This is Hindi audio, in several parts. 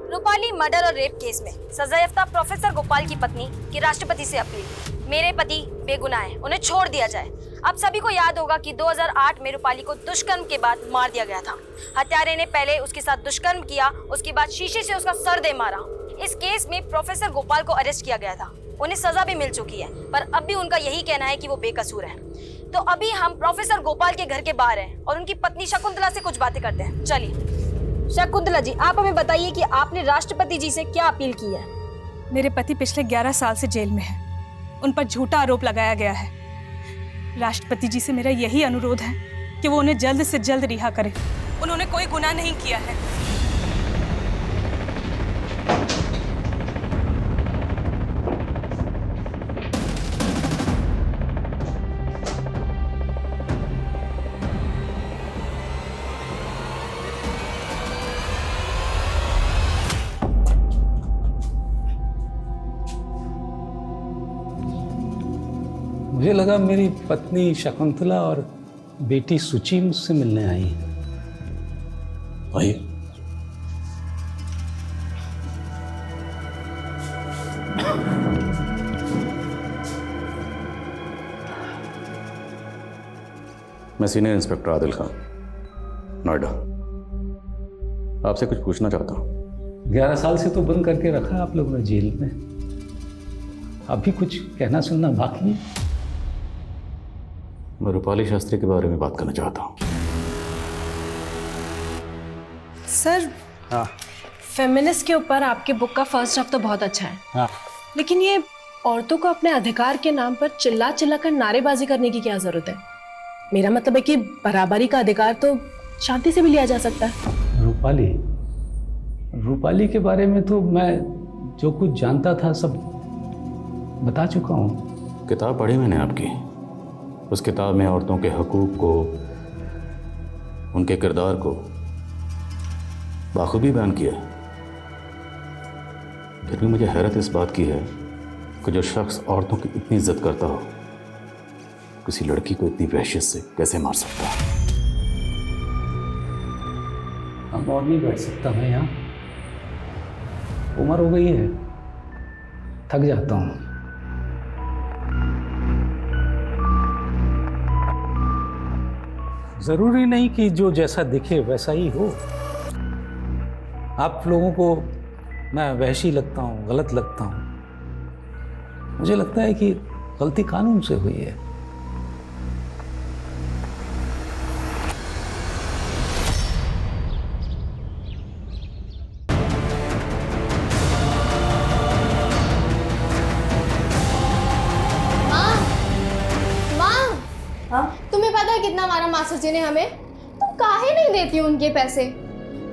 रूपाली मर्डर और रेप केस में सजायाफ्ता प्रोफेसर गोपाल की पत्नी की राष्ट्रपति से अपील। मेरे पति बेगुनाह हैं, उन्हें छोड़ दिया जाए। आप सभी को याद होगा कि 2008 में रूपाली को दुष्कर्म के बाद मार दिया गया था। हत्यारे ने पहले उसके साथ दुष्कर्म किया, उसके बाद शीशे से उसका सर दे मारा। इस केस में प्रोफेसर गोपाल को अरेस्ट किया गया था। उन्हें सजा भी मिल चुकी है, पर अब भी उनका यही कहना है कि वो बेकसूर है। तो अभी हम प्रोफेसर गोपाल के घर के बाहर हैं और उनकी पत्नी शकुंतला से कुछ बातें करते हैं। चलिए शकुंतला जी, आप हमें बताइए कि आपने राष्ट्रपति जी से क्या अपील की है। मेरे पति पिछले 11 साल से जेल में हैं। उन पर झूठा आरोप लगाया गया है। राष्ट्रपति जी से मेरा यही अनुरोध है कि वो उन्हें जल्द से जल्द रिहा करें। उन्होंने कोई गुनाह नहीं किया है। मुझे लगा मेरी पत्नी शकुंतला और बेटी सुचि मुझसे मिलने आई हैं। आइए। मैं सीनियर इंस्पेक्टर आदिल खान, नोएडा। आपसे कुछ पूछना चाहता हूँ। 11 साल से तो बंद करके रखा आप लोगों ने जेल में। अभी कुछ कहना सुनना बाकी है? मैं रूपाली शास्त्री के बारे में बात करना चाहता हूँ। सर, फेमिनिस्ट के ऊपर आपके बुक का फर्स्ट ड्राफ्ट तो बहुत अच्छा है। हाँ। लेकिन ये औरतों को अपने अधिकार के नाम पर चिल्ला चिल्ला कर नारेबाजी करने की क्या जरूरत है? मेरा मतलब है कि बराबरी का अधिकार तो शांति से भी लिया जा सकता है। रूपाली के बारे में तो मैं जो कुछ जानता था सब बता चुका हूँ। किताब पढ़ी मैंने आपकी। उस किताब में औरतों के हकूक़ को, उनके किरदार को बाखूबी बयान किया। फिर भी मुझे हैरत इस बात की है कि जो शख्स औरतों की इतनी इज्जत करता हो, किसी लड़की को इतनी वहशत से कैसे मार सकता है? अब और नहीं बैठ सकता मैं यहाँ। उम्र हो गई है, थक जाता हूँ। जरूरी नहीं कि जो जैसा दिखे वैसा ही हो। आप लोगों को मैं वहशी लगता हूँ, गलत लगता हूँ। मुझे लगता है कि गलती कानून से हुई है। तुम्हें पता है कितना मारा मास्टर जी ने हमें? तुम काहे नहीं देती हो उनके पैसे?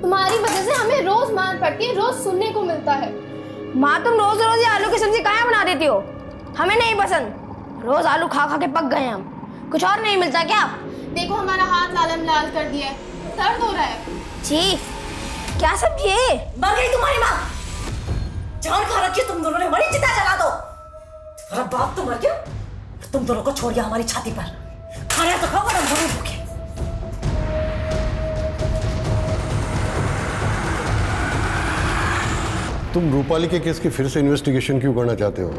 तुम्हारी वजह से हमें रोज मार पड़ती है, रोज सुनने को मिलता है। माँ, तुम रोज रोज ये आलू की सब्जी कहाँ बना देती हो? हमें नहीं पसंद। रोज आलू खा खा के पक गए हम। कुछ और नहीं मिलता क्या? देखो हमारा हाथ लालम लाल कर दिया है, दर्द हो रहा है। छी, क्या सब्जी है? मर गई तुम्हारी माँ। जान खा रखी तुम दोनों ने, हमारी चिता जला दो। तुम्हारा बाप तो मर गया, तुम दोनों को छोड़ दिया हमारी छाती पर। खाना तो खाओ, हम दोनों भूखे। तुम रूपाली के केस की फिर से इन्वेस्टिगेशन क्यों करना चाहते हो,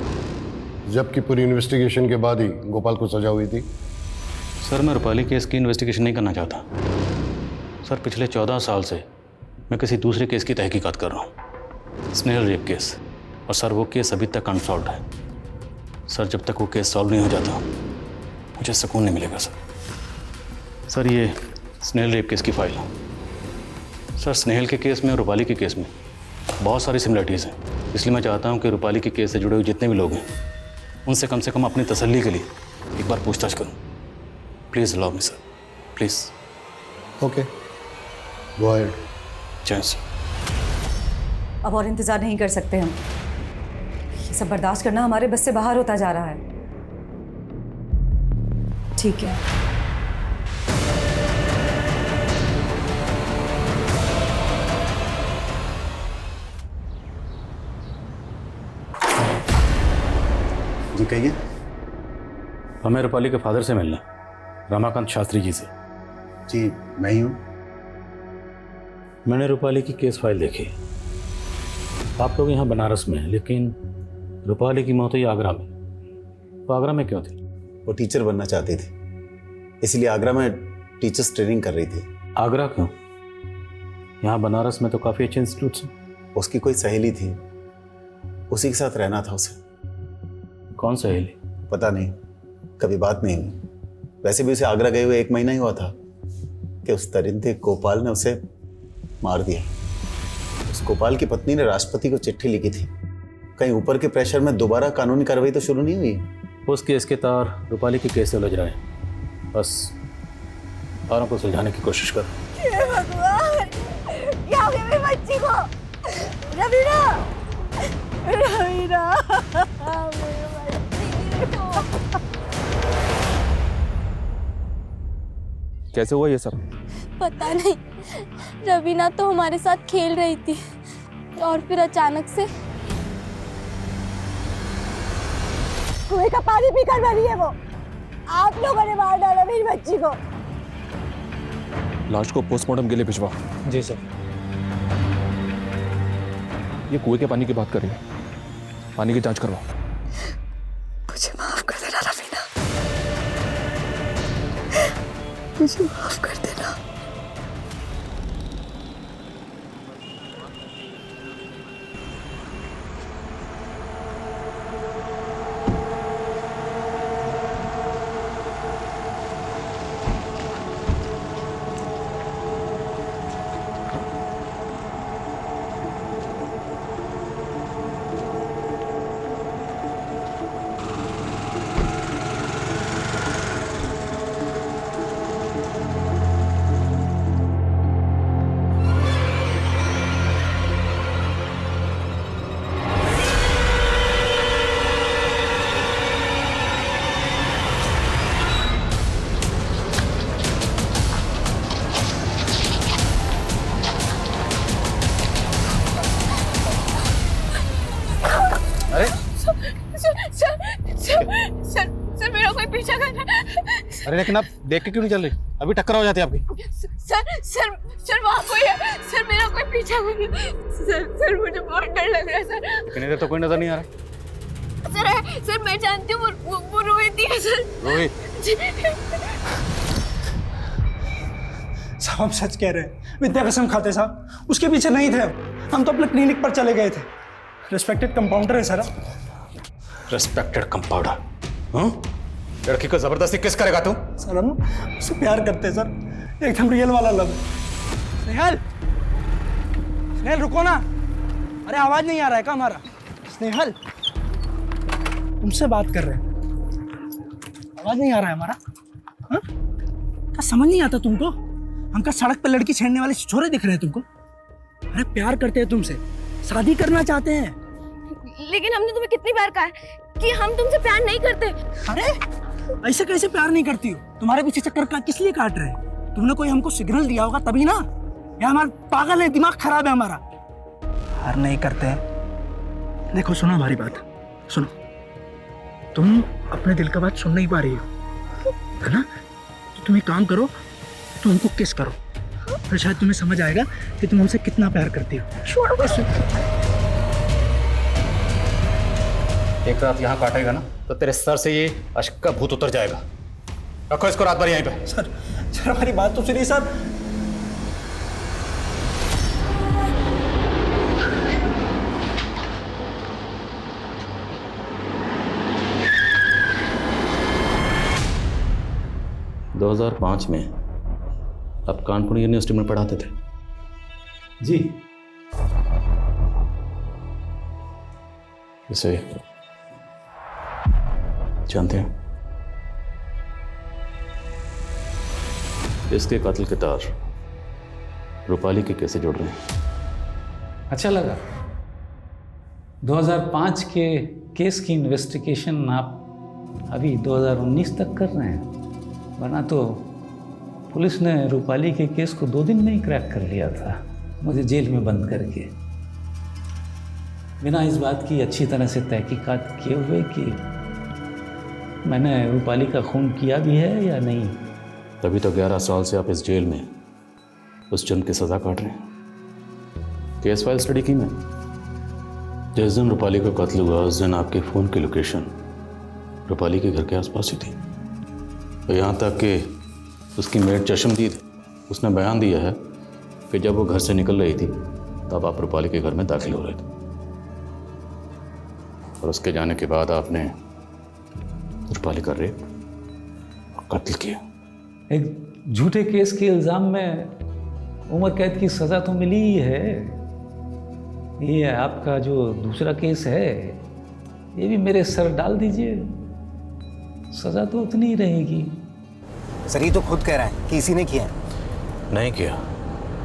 जबकि पूरी इन्वेस्टिगेशन के बाद ही गोपाल को सजा हुई थी? सर, मैं रूपाली केस की इन्वेस्टिगेशन नहीं करना चाहता। सर, पिछले 14 साल से मैं किसी दूसरे केस की तहकीकात कर रहा हूँ, स्नेहल रेप केस। और सर, वो केस अभी तक अनसॉल्व्ड है। सर, जब तक वो केस सॉल्व नहीं हो जाता मुझे सुकून नहीं मिलेगा। सर, ये स्नेहल रेप केस की फाइल है। सर, स्नेहल के केस में और रूपाली के केस में बहुत सारी सिमिलरिटीज़ हैं। इसलिए मैं चाहता हूँ कि रूपाली के केस से जुड़े हुए जितने भी लोग हैं उनसे कम से कम अपनी तसल्ली के लिए एक बार पूछताछ करूँ। Please allow me sir, please. Okay, go ahead. जय सर। अब और इंतज़ार नहीं कर सकते हम। ये सब बर्दाश्त करना हमारे बस से बाहर होता जा रहा है। ठीक है। जी कहिए। हमें रूपाली के फादर से मिलना, रमाकांत शास्त्री जी से। जी मैं ही हूँ। मैंने रूपाली की केस फाइल देखी। आप लोग यहाँ बनारस में हैं, लेकिन रूपाली की मौत हुई आगरा में। तो आगरा में क्यों थी? वो टीचर बनना चाहती थी, इसलिए आगरा में टीचर्स ट्रेनिंग कर रही थी। आगरा क्यों? यहाँ बनारस में तो काफ़ी अच्छे इंस्टीट्यूट्स हैं। उसकी कोई सहेली थी, उसी के साथ रहना था उसे। कौन सहेली? पता नहीं, कभी बात नहीं हुई। वैसे भी उसे आगरा गए हुए 1 महीना ही हुआ था कि उस दरिंदे गोपाल ने उसे मार दिया। उस गोपाल की पत्नी ने राष्ट्रपति को चिट्ठी लिखी थी। कहीं ऊपर के प्रेशर में दोबारा कानूनी कार्रवाई तो शुरू नहीं हुई? उस केस के तार रूपाली के केस से उलझ रहे हैं। बस तारों को सुलझाने की कोशिश करो। हे भगवान, क्या हो गया मेरी बच्ची को? रवीना, रवीना, मेरी बच्ची को। कैसे हुआ ये सब? पता नहीं, रवीना तो हमारे साथ खेल रही थी और फिर अचानक से कुएं का पानी पीकर मरी है वो। आप लोगों ने मार डाला मेरी बच्ची को। लाश को पोस्टमार्टम के लिए भिजवाओ। जी सर। ये कुएं के पानी की बात कर रही है, पानी की जांच करवाओ। मुझे माफ कर देना रवीना, मुझे माफ कर देना। सर मेरा कोई पीछा कर रहा है। अरे लेकिन आप देख के क्यों नहीं चल रही? अभी टक्कर हो जाती है आपकी। सर वहाँ कोई है। सर मेरा कोई पीछा कर रहा है। सर मुझे बहुत डर लग रहा है सर। इतनी देर तो कोई नजर नहीं आ रहा। सर मैं जानती हूँ वो रोहित ही है सर। रोहित? साहब हम सच कह रहे हैं, विद्या कसम खाते साहब, उसके पीछे नहीं थे हम तो अपने क्लिनिक पर चले गए थे। रिस्पेक्टेड कंपाउंडर है सर। Respected compounder? हाँ? लड़की को जबरदस्ती किस करेगा तू? सर हम उससे प्यार करते हैं सर, एकदम रियल वाला लव। स्नेहल, स्नेहल रुको ना। अरे आवाज नहीं आ रहा है क्या हमारा? स्नेहल तुमसे बात कर रहे हैं, आवाज नहीं आ रहा है हमारा? हाँ? क्या समझ नहीं आता तुमको? हमका सड़क पर लड़की छेड़ने वाले छोरे दिख रहे हैं तुमको? अरे प्यार करते हैं तुमसे, शादी करना चाहते हैं। लेकिन हमने तुम्हें कितनी बार कहा है कि हम तुमसे प्यार नहीं करते। अरे ऐसे कैसे प्यार नहीं करती हो? तुम्हारे पीछे चक्कर का किस लिए काट रहे हैं? तुमने कोई हमको सिग्नल दिया होगा तभी ना। या हमारा पागल है, दिमाग खराब है हमारा। प्यार नहीं करते हैं। देखो सुनो हमारी बात, सुनो। तुम अपने दिल का बात सुन नहीं पा रही हो, है ना? तो तुम एक काम करो, तुम हमको किस करो, फिर शायद तुम्हें समझ आएगा कि तुम हमसे कितना प्यार करती हो। छोड़ो बस। एक रात यहाँ काटेगा ना तो तेरे सर से ये अश्क का भूत उतर जाएगा। रखो इसको रात भर यहीं पे। सर हमारी बात तो सुनिए सर। – 2005 में आप कानपुर यूनिवर्सिटी में पढ़ाते थे? जी। इसे जानते हैं? इसके कातिल के तार रूपाली के कैसे जोड़ रहे हैं? अच्छा लगा। 2005 के केस की इन्वेस्टिगेशन आप अभी 2019 तक कर रहे हैं, वरना तो पुलिस ने रूपाली के केस को 2 दिन में ही क्रैक कर लिया था, मुझे जेल में बंद करके, बिना इस बात की अच्छी तरह से तहकीकात किए हुए कि मैंने रूपाली का खून किया भी है या नहीं। तभी तो 11 साल से आप इस जेल में उस जुर्म की सज़ा काट रहे हैं। केस फाइल स्टडी की मैं, जिस दिन रूपाली का कत्ल हुआ उस दिन आपके फ़ोन की लोकेशन रूपाली के घर के आसपास ही थी। और यहाँ तक कि उसकी मेड चशमदीद उसने बयान दिया है कि जब वो घर से निकल रही थी तब आप रूपाली के घर में दाखिल हो रहे थे और उसके जाने के बाद आपने रूपाली का रेप और कत्ल किया। एक झूठे केस के इल्ज़ाम में उम्र कैद की सज़ा तो मिली ही है। ये आपका जो दूसरा केस है ये भी मेरे सर डाल दीजिए, सज़ा तो उतनी ही रहेगी। सर ये तो खुद कह रहा है कि इसी ने किया है। नहीं किया,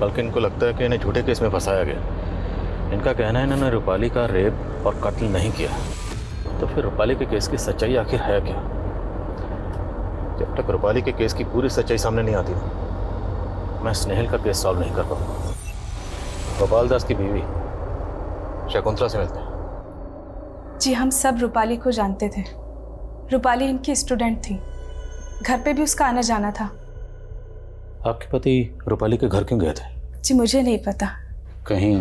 बल्कि इनको लगता है कि इन्हें झूठे केस में फंसाया गया। इनका कहना है इन्होंने रूपाली का रेप और कत्ल नहीं किया। तो फिर रूपाली के केस की सच्चाई आखिर है क्या? जब तक रूपाली के केस की पूरी सच्चाई सामने नहीं आती मैं स्नेहल का केस सॉल्व नहीं कर पाऊंगा। गोपाल दास की बीवी शकुंतला से मिलते हैं। जी हम सब रूपाली को जानते थे। रूपाली इनकी स्टूडेंट थी, घर पे भी उसका आना जाना था। आपके पति रूपाली के घर क्यों गए थे? जी मुझे नहीं पता। कहीं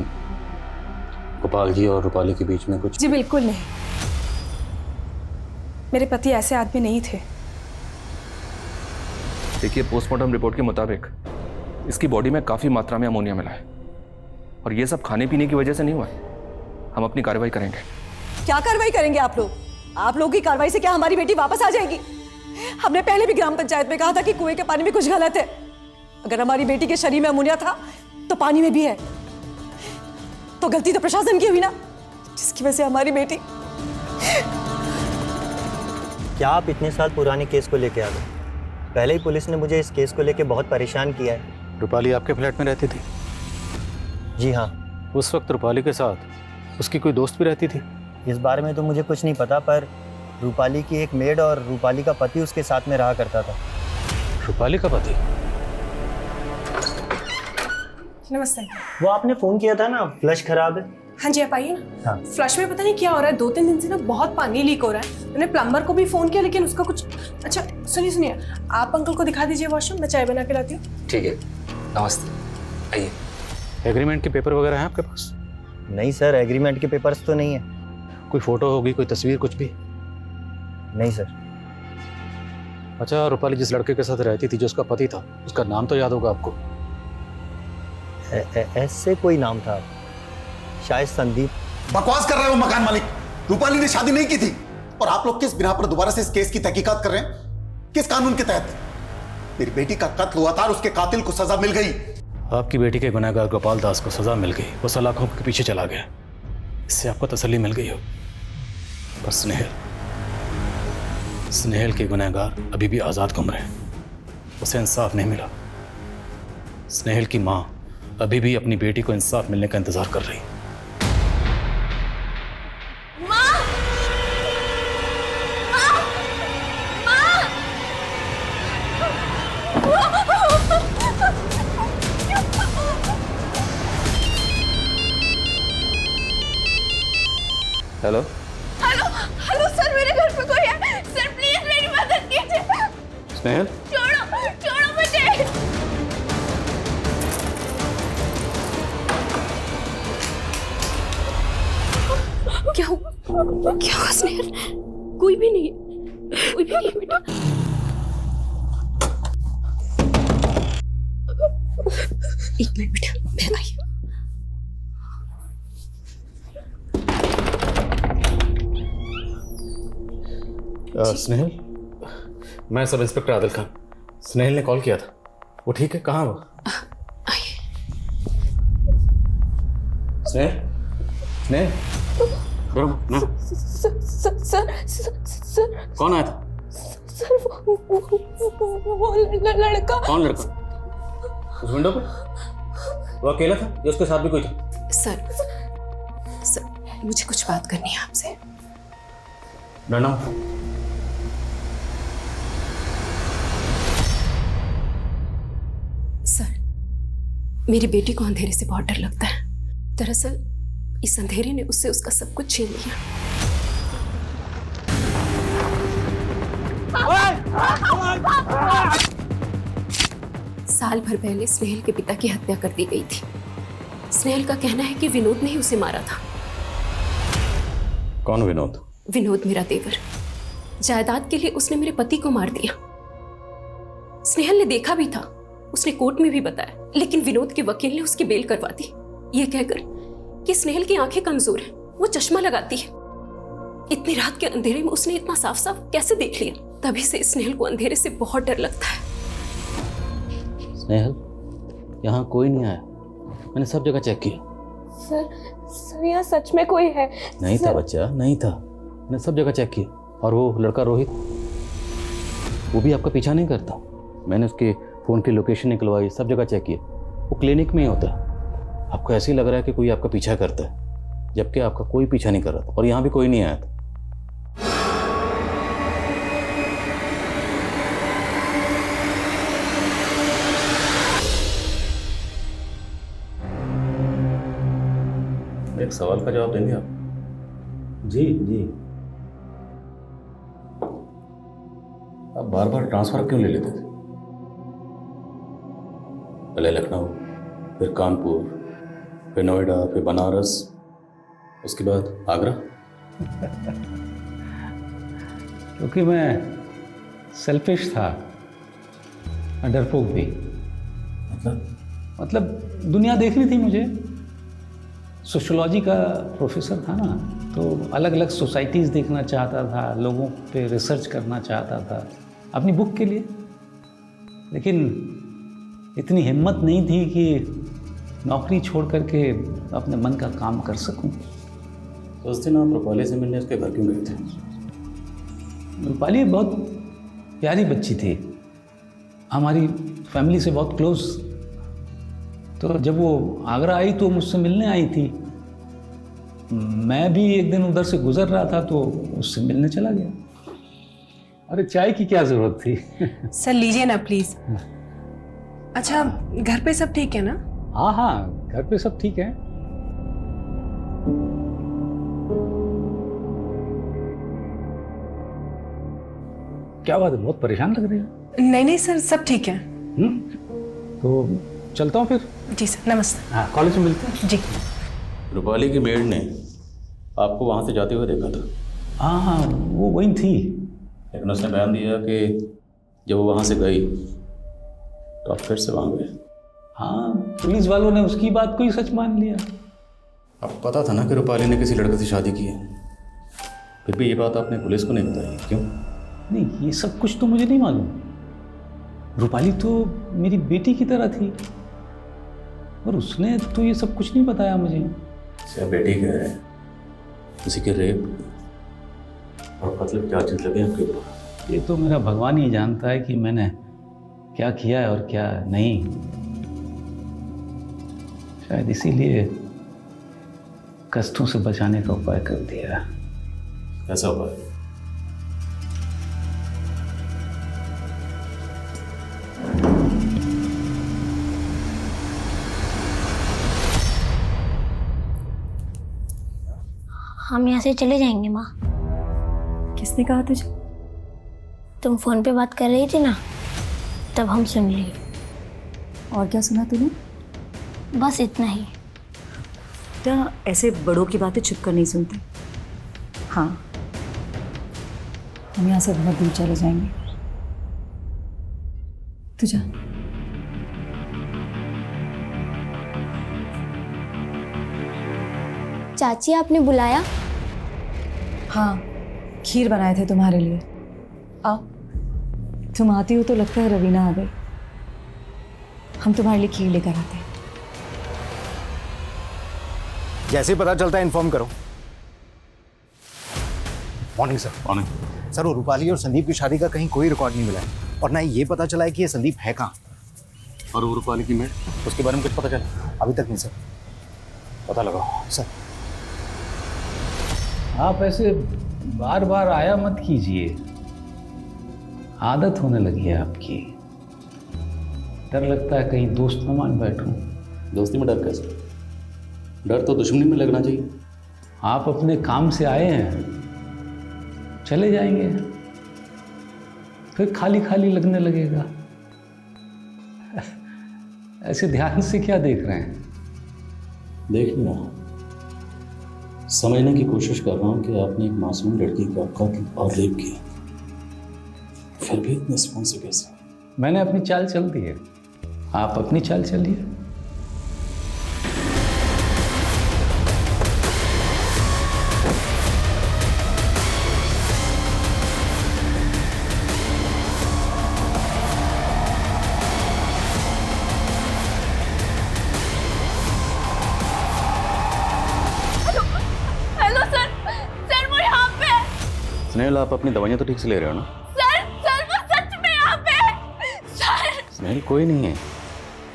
गोपाल जी और रूपाली के बीच में कुछ? जी बिल्कुल नहीं, मेरे पति ऐसे आदमी नहीं थे। देखिए, पोस्टमार्टम रिपोर्ट के मुताबिक इसकी बॉडी में काफ़ी मात्रा में अमोनिया मिला है और ये सब खाने पीने की वजह से नहीं हुआ है। हम अपनी कार्रवाई करेंगे। क्या कार्रवाई करेंगे आप लोग? आप लोगों की कार्रवाई से क्या हमारी बेटी वापस आ जाएगी? हमने पहले भी ग्राम पंचायत में कहा था कि कुएं के पानी में कुछ गलत है। अगर हमारी बेटी के शरीर में अमोनिया था तो पानी में भी है। तो गलती तो प्रशासन की हुई ना, जिसकी वजह से हमारी बेटी। क्या आप इतने साल पुराने केस को लेके आ गए? पहले ही पुलिस ने मुझे इस केस को लेके बहुत परेशान किया है। रूपाली आपके फ्लैट में रहती थी? जी हाँ। उस वक्त रूपाली के साथ उसकी कोई दोस्त भी रहती थी? इस बारे में तो मुझे कुछ नहीं पता, पर रूपाली की एक मेड और रूपाली का पति उसके साथ में रहा करता था। रूपाली का पति? नमस्ते। वो आपने फोन किया था ना, फ्लश खराब है। हाँ जी आप आइए ना। हाँ। फ्लश में पता नहीं क्या हो रहा है, 2-3 दिन से ना बहुत पानी लीक हो रहा है। मैंने प्लम्बर को भी फोन किया लेकिन उसका कुछ। अच्छा सुनिए, आप अंकल को दिखा दीजिए वॉशरूम, मैं चाय बना के लाती हूँ। ठीक है, नमस्ते, आइए। एग्रीमेंट के पेपर वगैरह हैं आपके पास? नहीं सर, एग्रीमेंट के पेपर्स तो नहीं है। कोई फोटो होगी, कोई तस्वीर, कुछ भी? नहीं सर। अच्छा, रूपाली जिस लड़के के साथ रहती थी जो उसका पति था, उसका नाम तो याद होगा आपको? ऐसे कोई नाम था, शायद संदीप। बकवास कर रहे हो मकान मालिक। रूपाली ने शादी नहीं की थी। और आप लोग किस बिना पर दोबारा से इस केस की तहकीकात कर रहे हैं? किस कानून के तहत? मेरी बेटी का कत्ल हुआ था और उसके कातिल को सजा मिल गई। आपकी बेटी के गुनहगार गोपाल दास को सजा मिल गई, वो सलाखों के पीछे चला गया। इससे आपको तसल्ली मिल गई हो। पर स्नेहल के गुनहगार अभी भी आज़ाद घूम रहे हैं, उसे इंसाफ नहीं मिला। स्नेहल की माँ अभी भी अपनी बेटी को इंसाफ मिलने का इंतजार कर रही है। हेलो हेलो हेलो सर, मेरे घर पे कोई है। सर प्लीज मेरी मदद कीजिए। स्नेहल, छोड़ो छोड़ो मुझे। क्या हुआ स्नेहल? कोई भी नहीं है, कोई भी नहीं है बेटा। एक मिनट बेटा, मैं आई। स्नेहल, मैं सब इंस्पेक्टर आदिल खान। स्नेहल ने कॉल किया था, वो ठीक है? कहाँ वो? स्नेहल, स्नेहल, सर कौन आया था? सर वो लड़का। कौन लड़का? उस विंडो पे वो अकेला था या उसके साथ भी कोई था? सर मुझे कुछ बात करनी है आपसे। डरना। सर मेरी बेटी को अंधेरे से बहुत डर लगता है। दरअसल इस अंधेरे ने उससे उसका सब कुछ छीन लिया। साल भर पहले स्नेहल के पिता की हत्या कर दी गई थी। स्नेहल का कहना है कि विनोद ने ही उसे मारा था। कौन विनोद? विनोद मेरा देवर। जायदाद के लिए उसने मेरे पति को मार दिया। स्नेहल ने देखा भी था, उसने कोर्ट में भी बताया, लेकिन विनोद के वकील ने उसकी बेल करवा दी, ये कहकर कि स्नेहल की आंखें कमजोर हैं, वो चश्मा लगाती है। इतनी रात के अंधेरे में उसने इतना साफ साफ कैसे देख लिया? तभी से स्नेहल को अंधेरे से बहुत डर लगता है। स्नेहल, यहाँ कोई नहीं आया, मैंने सब जगह चेक किया। सर यहाँ सच में कोई है? नहीं था बच्चा, नहीं था, मैंने सब जगह चेक किया। और वो लड़का रोहित, वो भी आपका पीछा नहीं करता। मैंने उसके फ़ोन की लोकेशन निकलवाई, सब जगह चेक किया, वो क्लिनिक में ही होता है। आपको ऐसे ही लग रहा है कि कोई आपका पीछा करता है, जबकि आपका कोई पीछा नहीं कर रहा था और यहाँ भी कोई नहीं आया था। एक सवाल का जवाब देंगे आप? जी जी। आप बार बार ट्रांसफर क्यों ले लेते थे? पहले लखनऊ, फिर कानपुर, फिर नोएडा, फिर बनारस, उसके बाद आगरा। क्योंकि मैं सेल्फिश था, मैं डरपोक भी। मतलब दुनिया देखनी थी मुझे। सोशियोलॉजी का प्रोफेसर था ना, तो अलग अलग सोसाइटीज़ देखना चाहता था, लोगों पे रिसर्च करना चाहता था अपनी बुक के लिए। लेकिन इतनी हिम्मत नहीं थी कि नौकरी छोड़ करके अपने मन का काम कर सकूं। तो उस दिन आप रूपाली से मिलने उसके घर क्यों गए थे? रूपाली बहुत प्यारी बच्ची थी, हमारी फैमिली से बहुत क्लोज। तो जब वो आगरा आई तो मुझसे मिलने आई थी। मैं भी एक दिन उधर से गुजर रहा था तो उससे मिलने चला गया। अरे चाय की क्या ज़रूरत थी? सर लीजिए ना प्लीज। अच्छा, घर पे सब ठीक है ना? हाँ हाँ, घर पे सब ठीक है। क्या बात है, बहुत परेशान लग रही है। नहीं नहीं सर, सब ठीक है। तो चलता हूँ फिर। जी सर, नमस्ते। हाँ, कॉलेज में मिलते हैं। जी। रूपाली की मेड ने आपको वहाँ से जाते हुए देखा था। हाँ हाँ, वो वही थी। लेकिन उसने बयान दिया कि जब वो वहाँ से गई तो आप फिर से वहाँ गए। हाँ, पुलिस वालों ने उसकी बात को ही सच मान लिया। आपको पता था ना कि रूपाली ने किसी लड़के से शादी की है, फिर भी ये बात आपने पुलिस को नहीं बताई, क्यों? नहीं, ये सब कुछ तो मुझे नहीं मालूम। रूपाली तो मेरी बेटी की तरह थी और उसने तो ये सब कुछ नहीं बताया मुझे। क्या बेटी कह रहे हैं? किसी के रेप और मतलब क्या चीज लगे आपके ऊपर? ये तो मेरा भगवान ही जानता है कि मैंने क्या किया है और क्या नहीं। शायद इसीलिए कष्टों से बचाने का उपाय कर दिया। कैसा उपाय? हम यहाँ से चले जाएंगे माँ। किसने कहा तुझे? तुम फोन पे बात कर रही थी ना, तब हम सुन लिए। और क्या सुना तूने? बस इतना ही। बेटा, ऐसे बड़ों की बातें छुप कर नहीं सुनते। हाँ, हम यहाँ से बहुत दूर चले जाएंगे। तू जा। चाची, आपने बुलाया? हाँ, खीर बनाए थे तुम्हारे लिए। आओ। तुम आती हो तो लगता है रवीना आ गई। हम तुम्हारे लिए खीर लेकर आते हैं। जैसे ही पता चलता है इन्फॉर्म करो। Morning sir. मॉर्निंग सर, वो रूपाली और संदीप की शादी का कहीं कोई रिकॉर्ड नहीं मिला है और ना ही ये पता चला है कि ये संदीप है कहाँ। और वो रूपाली की मेड, उसके बारे में कुछ पता चला? अभी तक नहीं सर। पता लगाओ सर। आप ऐसे बार बार आया मत कीजिए, आदत होने लगी है आपकी। डर लगता है कहीं दोस्त न मान बैठूं। दोस्ती में डर कैसे? डर तो दुश्मनी में लगना चाहिए। आप अपने काम से आए हैं, चले जाएंगे फिर खाली खाली लगने लगेगा। ऐसे ध्यान से क्या देख रहे हैं? देख लिया, समझने की कोशिश कर रहा हूँ कि आपने एक मासूम लड़की का कत्ल और रेप किया, फिर भी इतने सुकून से कैसे? मैंने अपनी चाल चल दी है, आप अपनी चाल चलिए। हेलो सर, सर वो यहाँ पे। स्नेहल, आप अपनी दवाइयाँ तो ठीक से ले रहे हो ना? सर सर वो सच में यहाँ पे। सर स्नेहल, कोई नहीं है,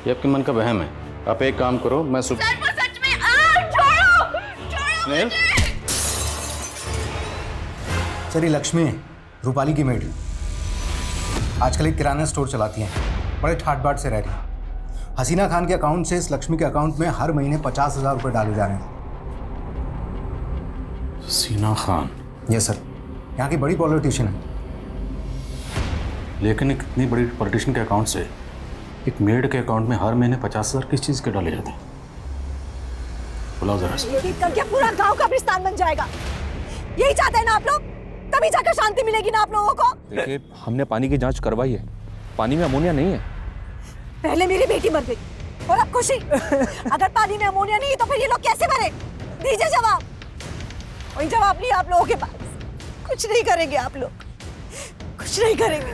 ये आपके मन का वहम है। आप एक काम करो, मैं सुबह। सर वो सच में। छोड़ो छोड़ो स्नेहल, सर ये लक्ष्मी है, रूपाली की मेड। आजकल एक किराना स्टोर चलाती हैं, बड़े ठाट बाट से रह रही हैं। हसीना खान के अकाउंट से इस लक्ष्मी के अकाउंट में हर महीने 50,000 रुपये डाले जा रहे हैं। हसीना खान? यस सर, यहाँ की बड़ी पॉलिटिशियन है। लेकिन एक इतनी बड़ी पॉलिटिशियन के अकाउंट से एक मेड के अकाउंट में हर महीने 50,000 किस चीज़ के डाले जाते हैं? बुलाओ जरा से। ये करके पूरा गांव कब्रिस्तान बन जाएगा। यही चाहते हैं ना आप लोग? तभी जाकर शांति मिलेगी ना आप लोगों को? देखिए, हमने पानी की जांच करवाई है, पानी में अमोनिया नहीं है। पहले मेरी बेटी मर गई और अब खुशी। अगर पानी में अमोनिया नहीं तो फिर ये लोग कैसे मरे? दीजिए जवाब। वही जवाब नहीं आप लोगों के पास। कुछ नहीं करेंगे आप लोग, कुछ नहीं करेंगे।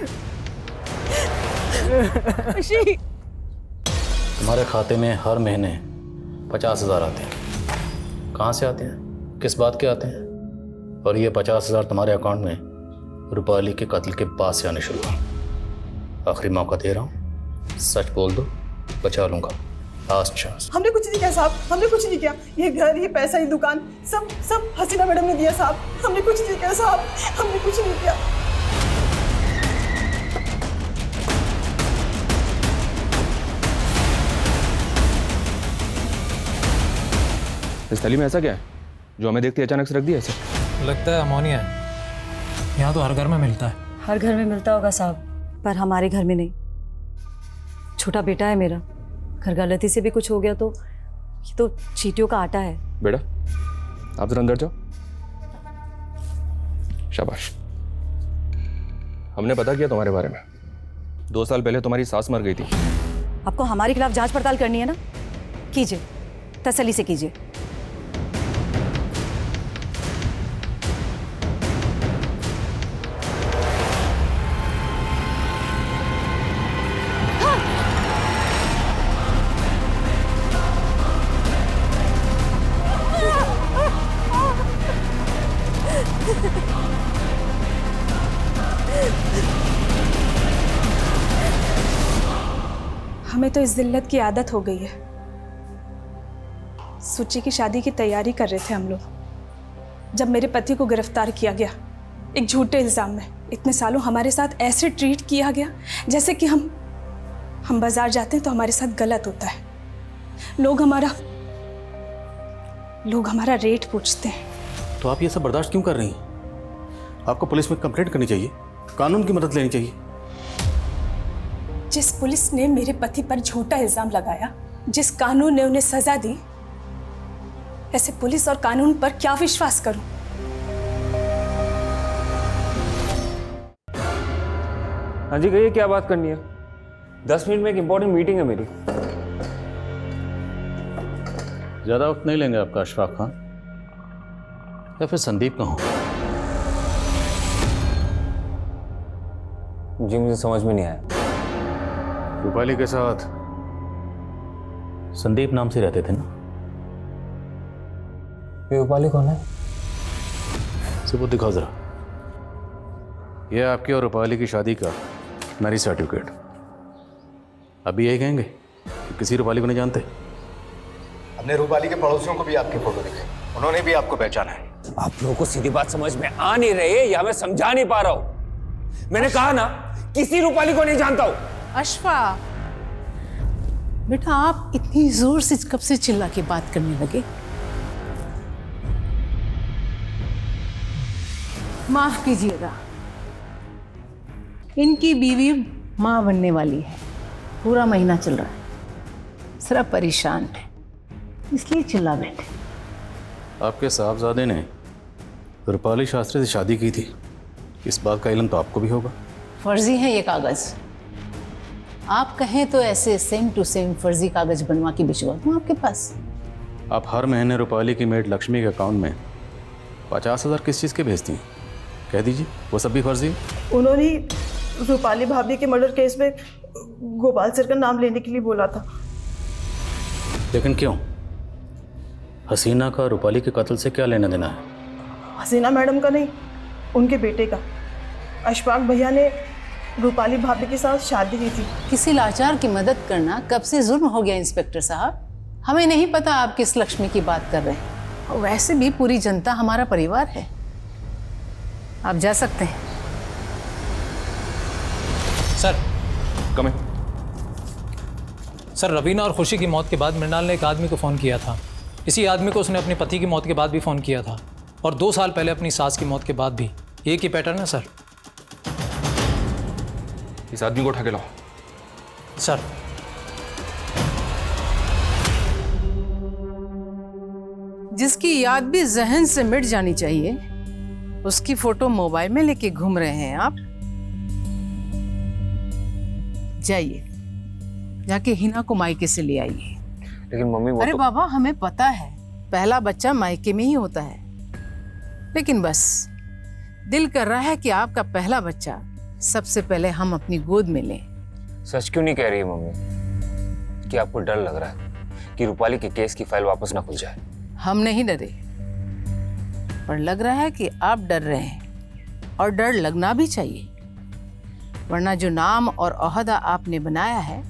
खुशी, तुम्हारे खाते में हर महीने 50,000 आते हैं। कहाँ से आते हैं, किस बात के आते हैं? और ये 50,000 तुम्हारे अकाउंट में रूपाली के कत्ल के बाद से आने शुरू हुआ। आखिरी मौका दे रहा हूँ, सच बोल दो, बचा लूंगा। Last chance. हमने कुछ नहीं किया साहब, हमने कुछ नहीं किया। ये घर, ये पैसा, ये दुकान, सब सब हसीना मैडम ने दिया साहब। हमने कुछ नहीं किया साहब, हमने कुछ नहीं किया। इस थैली में ऐसा क्या है जो हमें देखते ही अचानक से रख दिया ऐसे? लगता है अमोनिया है। यहाँ तो हर घर में मिलता है। हर घर में मिलता होगा साहब, पर हमारे घर में नहीं। छोटा बेटा है मेरा, घर गलती से भी कुछ हो गया तो ये तो चींटियों का आटा है। बेटा, आप जरा अंदर जाओ। शाबाश। हमने पता किया तुम्हारे बारे में। 2 साल पहले तुम्हारी सास मर गई थी। आपको हमारे खिलाफ जांच पड़ताल करनी है ना? कीजिए, तसल्ली से कीजिए। हमें तो इस जिल्लत की आदत हो गई है। सुची की शादी की तैयारी कर रहे थे हम लोग जब मेरे पति को गिरफ्तार किया गया एक झूठे इल्जाम में। इतने सालों हमारे साथ ऐसे ट्रीट किया गया जैसे कि हम बाजार जाते हैं तो हमारे साथ गलत होता है। लोग हमारा रेट पूछते हैं। तो आप ये सब बर्दाश्त क्यों कर रही हैं? आपको पुलिस में कंप्लेंट करनी चाहिए, कानून की मदद लेनी चाहिए। जिस पुलिस ने मेरे पति पर झूठा इल्जाम लगाया, जिस कानून ने उन्हें सजा दी, ऐसे पुलिस और कानून पर क्या विश्वास करूं? हाँ जी, कहिए क्या बात करनी है? 10 मिनट में एक इंपॉर्टेंट मीटिंग है मेरी। ज़्यादा वक्त नहीं लेंगे आपका अशफाक खान, या फिर संदीप का हो? जी मुझे समझ में नहीं आया। रूपाली के साथ संदीप नाम से रहते थे ना? ये रूपाली कौन है? सबूत दिखाओ जरा। यह आपकी और रूपाली की शादी का मैरिज सर्टिफिकेट। अभी यही कहेंगे कि किसी रूपाली को नहीं जानते? हमने रूपाली के पड़ोसियों को भी आपकी फोटो दिखाई, उन्होंने भी आपको पहचाना है। आप लोगों को सीधी बात समझ में आ नहीं रही या मैं समझा नहीं पा रहा हूं? मैंने कहा ना, किसी रूपाली को नहीं जानता हूं। अशफा बेटा, आप इतनी जोर से कब से चिल्ला के बात करने लगे? माफ कीजिएगा, इनकी बीवी मां बनने वाली है। पूरा महीना चल रहा है, सिर्फ परेशान है, इसलिए चिल्ला बैठे। आपके साहबजादे ने रूपाली शास्त्री से शादी की थी, इस बात का इल्म तो आपको भी होगा। फर्जी है ये कागज। आप कहें तो ऐसे सेम टू सेम फर्जी कागज बनवा के भिजवा दूं आपके पास। आप हर महीने रूपाली की मेड लक्ष्मी के अकाउंट में 50,000 किस चीज़ के भेजती हैं? कह दीजिए, वो सब भी फर्जी है। उन्होंने रूपाली भाभी के मर्डर केस में गोपाल सर का नाम लेने के लिए बोला था। लेकिन क्यों? हसीना का रूपाली के कत्ल से क्या लेना देना है? हसीना मैडम का नहीं, उनके बेटे का। अशफाक भैया ने रूपाली भाभी के साथ शादी की थी। किसी लाचार की मदद करना कब से जुर्म हो गया इंस्पेक्टर साहब? हमें नहीं पता आप किस लक्ष्मी की बात कर रहे हैं। और वैसे भी पूरी जनता हमारा परिवार है। आप जा सकते हैं। सर कम है। सर, रवीना और खुशी की मौत के बाद मृणाल ने एक आदमी को फ़ोन किया था। इसी आदमी को उसने अपने पति की मौत के बाद भी फ़ोन किया था, और 2 साल पहले अपनी सास की मौत के बाद भी। एक ही पैटर्न है सर। इस आदमी को उठा के लाओ। सर। जिसकी याद भी जहन से मिट जानी चाहिए, उसकी फोटो मोबाइल में लेके घूम रहे हैं आप। जाइए, जाके हिना को मायके से ले आइए। लेकिन मम्मी वो अरे तो... बाबा, हमें पता है पहला बच्चा मायके में ही होता है, लेकिन बस दिल कर रहा है कि आपका पहला बच्चा सबसे पहले हम अपनी गोद में लें। सच क्यों नहीं कह रही है मम्मी कि आपको डर लग रहा है कि रूपाली के केस की फाइल वापस ना खुल जाए? हम नहीं डरे, पर लग रहा है कि आप डर रहे हैं, और डर लगना भी चाहिए, वरना जो नाम और ओहदा आपने बनाया है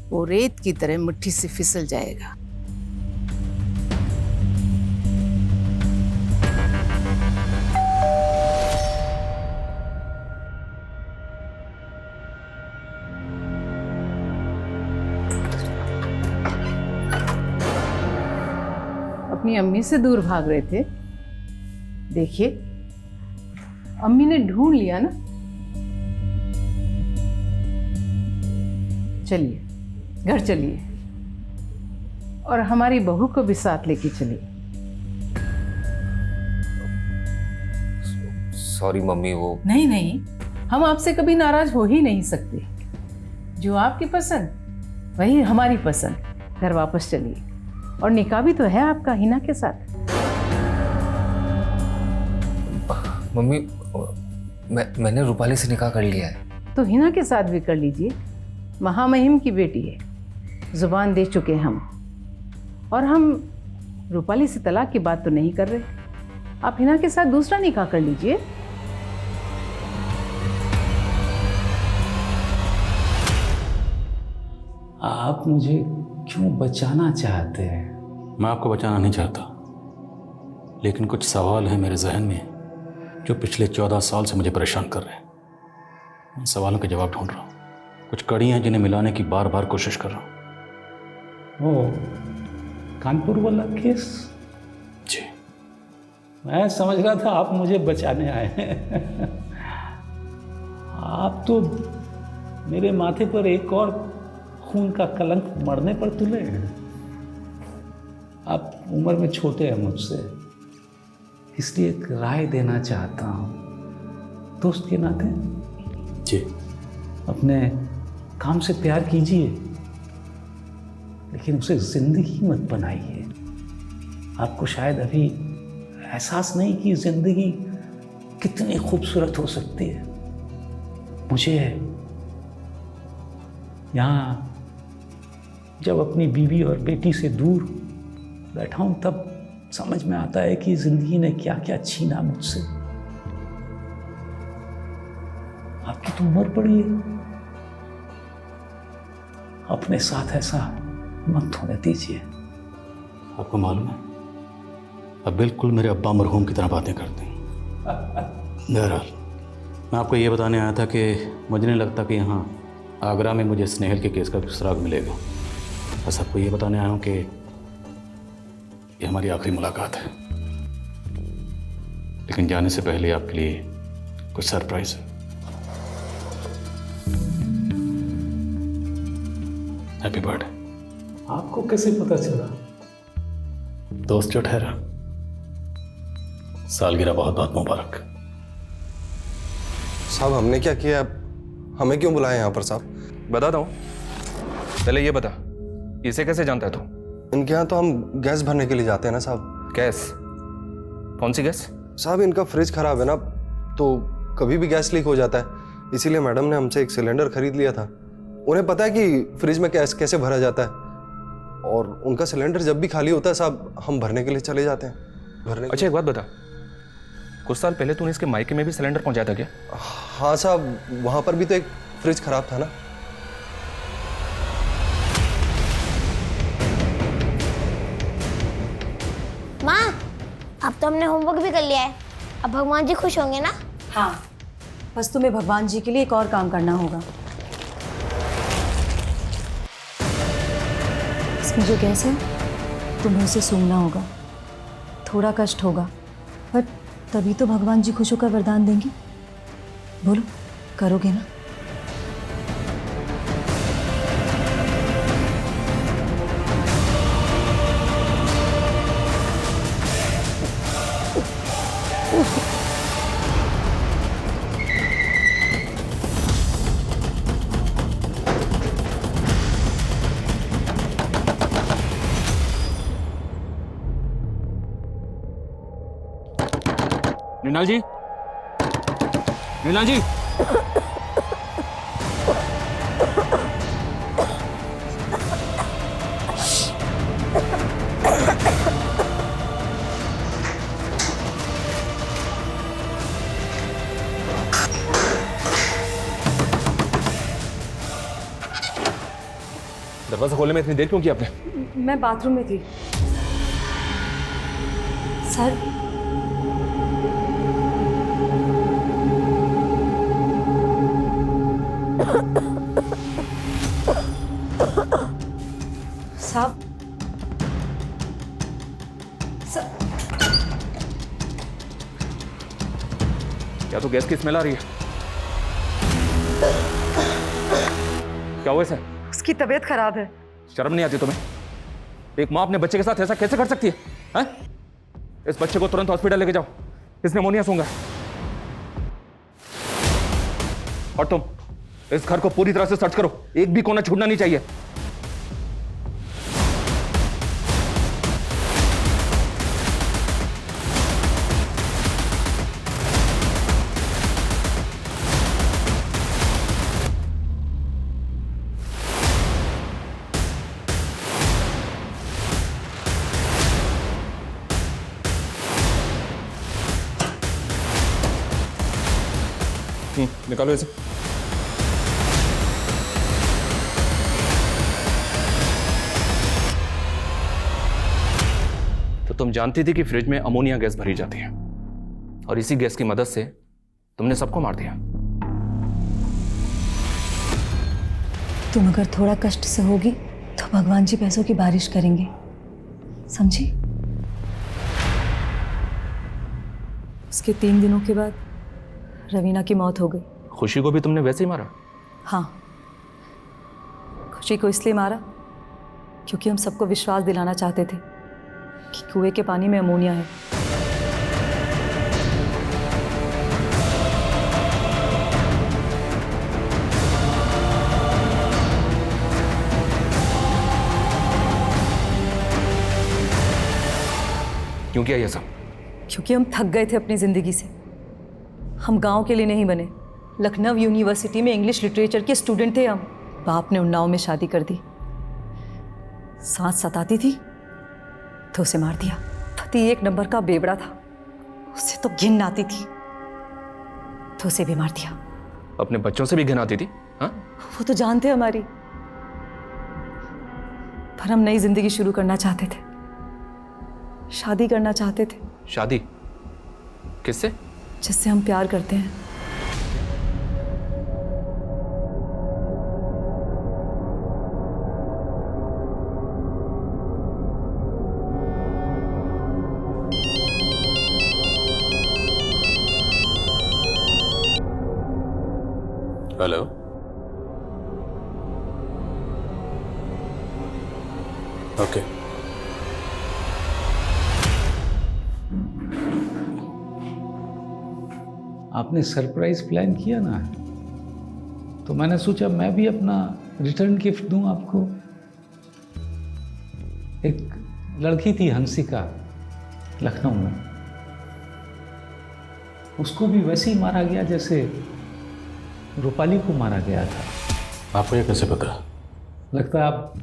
वो रेत की तरह मुट्ठी से फिसल जाएगा। अपनी अम्मी से दूर भाग रहे थे। देखिए, अम्मी ने ढूंढ लिया ना। चलिए, घर चलिए, और हमारी बहू को भी साथ लेके चलिए। सॉरी मम्मी, वो नहीं नहीं, हम आपसे कभी नाराज हो ही नहीं सकते। जो आपकी पसंद वही हमारी पसंद। घर वापस चलिए, और निकाह भी तो है आपका हिना के साथ। मम्मी, मैंने रूपाली से निकाह कर लिया है। तो हिना के साथ भी कर लीजिए। महामहिम की बेटी है, जुबान दे चुके हम, और हम रूपाली से तलाक की बात तो नहीं कर रहे। आप हिना के साथ दूसरा निकाह कर लीजिए। आप मुझे क्यों बचाना चाहते हैं? मैं आपको बचाना नहीं चाहता, लेकिन कुछ सवाल हैं मेरे जहन में जो पिछले 14 साल से मुझे परेशान कर रहे हैं। उन सवालों के जवाब ढूंढ रहा हूँ। कुछ कड़ी हैं जिन्हें मिलाने की बार बार कोशिश कर रहा हूँ। वो कानपुर वाला केस? जी। मैं समझ रहा था आप मुझे बचाने आए हैं। आप तो मेरे माथे पर एक और खून का कलंक मरने पर तुले हैं। आप उम्र में छोटे हैं मुझसे, इसलिए एक राय देना चाहता हूँ दोस्त के नाते। जी। अपने काम से प्यार कीजिए, लेकिन उसे जिंदगी मत बनाइए। आपको शायद अभी एहसास नहीं कि जिंदगी कितनी खूबसूरत हो सकती है। मुझे यहाँ जब अपनी बीवी और बेटी से दूर बैठा हूँ तब समझ में आता है कि जिंदगी ने क्या क्या छीना मुझसे। आपकी तो उम्र पड़ी है, अपने साथ ऐसा मत होने दीजिए। आपको मालूम है, अब बिल्कुल मेरे अब्बा मरहूम की तरह बातें करते हैं। बहरहाल, मैं आपको ये बताने आया था कि मुझे नहीं लगता कि यहाँ आगरा में मुझे स्नेहल के केस का सुराग मिलेगा। बस आपको ये बताने आया हूँ कि ये हमारी आखिरी मुलाकात है, लेकिन जाने से पहले आपके लिए कुछ सरप्राइज है। Happy birthday. आपको कैसे पता चला? दोस्त जो ठहरा सालगिरह बहुत बहुत मुबारक। साहब हमने क्या किया, हमें क्यों बुलाया यहाँ पर साहब? बताता हूँ, पहले ये बता, इसे कैसे जानता है तू? इनके यहाँ तो हम गैस भरने के लिए जाते हैं ना साहब। गैस? कौन सी गैस? साहब इनका फ्रिज खराब है ना, तो कभी भी गैस लीक हो जाता है, इसीलिए मैडम ने हमसे एक सिलेंडर खरीद लिया था। उन्हें पता है कि फ्रिज में गैस कैसे भरा जाता है, और उनका सिलेंडर जब भी खाली होता है साहब हम भरने के लिए चले जाते हैं। अच्छा एक बात बता, कुछ साल पहले तूने इसके मायके में भी सिलेंडर पहुंचाया था क्या? हाँ साहब, वहां पर भी तो एक फ्रिज खराब था ना। माँ, अब तो हमने होमवर्क भी कर लिया है, अब भगवान जी खुश होंगे ना? हाँ, बस तुम्हें भगवान जी के लिए एक और काम करना होगा। इसमें जो गैस है तुम्हें उसे सूंघना होगा, थोड़ा कष्ट होगा, पर तभी तो भगवान जी खुश होकर वरदान देंगे। बोलो, करोगे ना? मृणाल जी, मृणाल जी, दरवाजा खोलने में इतनी देर क्यों की आपने? मैं बाथरूम में थी सर। साहब, क्या तो गैस की स्मेल आ रही है? क्या हुआ इसे? उसकी तबीयत खराब है। शर्म नहीं आती तुम्हें? एक माँ अपने बच्चे के साथ ऐसा कैसे कर सकती है, हैं? इस बच्चे को तुरंत हॉस्पिटल लेके जाओ, इसने निमोनिया सूंघा। और तुम इस घर को पूरी तरह से सर्च करो, एक भी कोना छूटना नहीं चाहिए। निकालो इसे। तो तुम जानती थी कि फ्रिज में अमोनिया गैस भरी जाती है, और इसी गैस की मदद से तुमने सबको मार दिया। तुम अगर थोड़ा कष्ट से होगी तो भगवान जी पैसों की बारिश करेंगे, समझी? उसके 3 दिनों के बाद रवीना की मौत हो गई। खुशी को भी तुमने वैसे ही मारा? हाँ, खुशी को इसलिए मारा क्योंकि हम सबको विश्वास दिलाना चाहते थे कि कुएं के पानी में अमोनिया है। क्यों किया ये सब? क्योंकि हम थक गए थे अपनी जिंदगी से। हम गांव के लिए नहीं बने, लखनऊ यूनिवर्सिटी में इंग्लिश लिटरेचर के स्टूडेंट थे हम। बाप ने उन्नाव में शादी कर दी, सास सताती थी तो उसे मार दिया। पति 1 नंबर का बेवड़ा था, उससे तो घिन आती थी तो उसे भी मार दिया। अपने बच्चों से भी घिन आती थी? हाँ? वो तो जानते हमारी, पर हम नई जिंदगी शुरू करना चाहते थे, शादी करना चाहते थे। शादी? किससे? जिससे हम प्यार करते हैं। Hello, okay. आपने सरप्राइज प्लान किया ना, तो मैंने सोचा मैं भी अपना रिटर्न गिफ्ट दूं आपको। एक लड़की थी हंसिका, लखनऊ में, उसको भी वैसे ही मारा गया जैसे रूपाली को मारा गया था। आपको ये कैसे पता? लगता है आप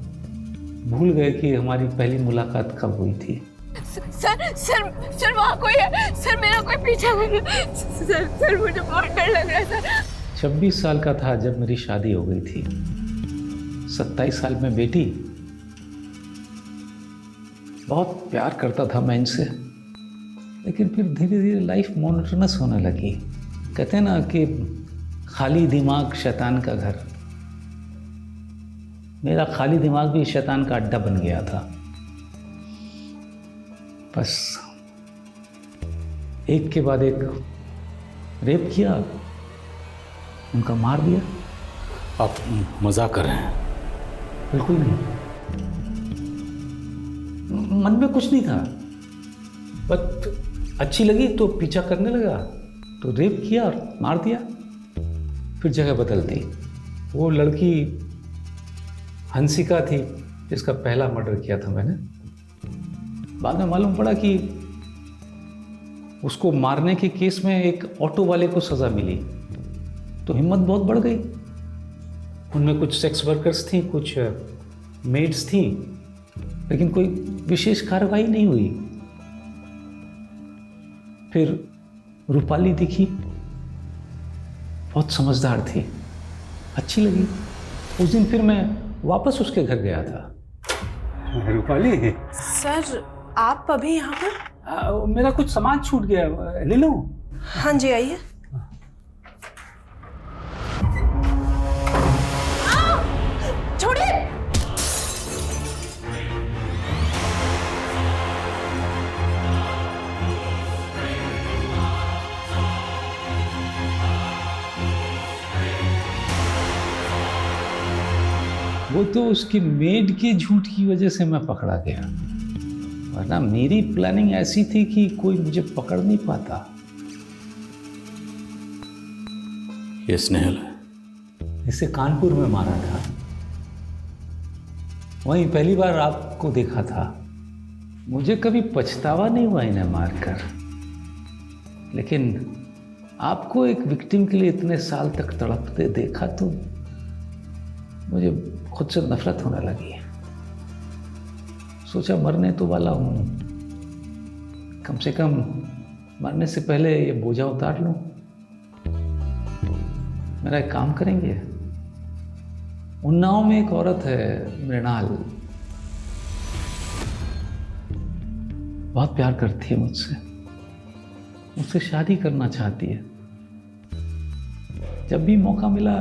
भूल गए कि हमारी पहली मुलाकात कब हुई थी। सर सर सर वहाँ कोई है सर, मेरा कोई पीछा कर रहा है सर। सर मुझे बहुत डर लग रहा है सर। 26 साल का था जब मेरी शादी हो गई थी, 27 साल में बेटी। बहुत प्यार करता था मैं इनसे, लेकिन फिर धीरे धीरे लाइफ मोनोटोनस होने लगी। कहते हैं ना कि खाली दिमाग शैतान का घर। मेरा खाली दिमाग भी शैतान का अड्डा बन गया था। बस एक के बाद एक रेप किया, उनका मार दिया। आप मजाक कर रहे हैं? बिल्कुल नहीं, मन में कुछ नहीं था, बट अच्छी लगी तो पीछा करने लगा, तो रेप किया और मार दिया। फिर जगह बदल दी। वो लड़की हंसिका थी जिसका पहला मर्डर किया था मैंने। बाद में मालूम पड़ा कि उसको मारने के केस में एक ऑटो वाले को सजा मिली, तो हिम्मत बहुत बढ़ गई। उनमें कुछ सेक्स वर्कर्स थी, कुछ मेड्स थी, लेकिन कोई विशेष कार्रवाई नहीं हुई। फिर रूपाली दिखी, बहुत समझदार थी, अच्छी लगी। उस दिन फिर मैं वापस उसके घर गया था। रूपाली सर आप अभी यहाँ पर? मेरा कुछ सामान छूट गया, ले लो। हाँ जी आइए। छोड़िए। वो तो उसकी मेड के झूठ की वजह से मैं पकड़ा गया, वरना मेरी प्लानिंग ऐसी थी कि कोई मुझे पकड़ नहीं पाता। ये स्नेहल है। इसे कानपुर में मारा था, वहीं पहली बार आपको देखा था। मुझे कभी पछतावा नहीं हुआ इन्हें मारकर, लेकिन आपको एक विक्टिम के लिए इतने साल तक तड़पते देखा तो मुझे खुद से नफरत होने लगी। सोचा मरने तो वाला हूं, कम से कम मरने से पहले ये बोझा उतार लूं। मेरा एक काम करेंगे, उन्नाव में एक औरत है मृणाल, बहुत प्यार करती है मुझसे शादी करना चाहती है। जब भी मौका मिला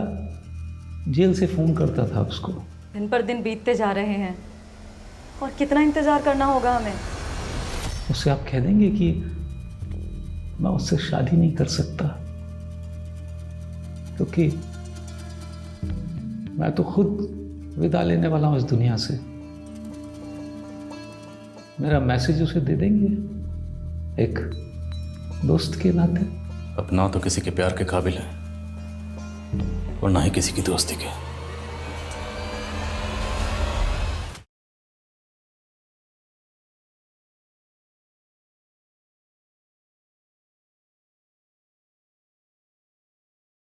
जेल से फोन करता था उसको। दिन पर दिन बीतते जा रहे हैं और कितना इंतजार करना होगा हमें। उससे आप कह देंगे कि मैं उससे शादी नहीं कर सकता, क्योंकि मैं तो खुद विदा लेने वाला हूं इस दुनिया से। मेरा मैसेज उसे दे देंगे एक दोस्त के नाते। अब ना तो किसी के प्यार के काबिल है और ना ही किसी की दोस्ती के।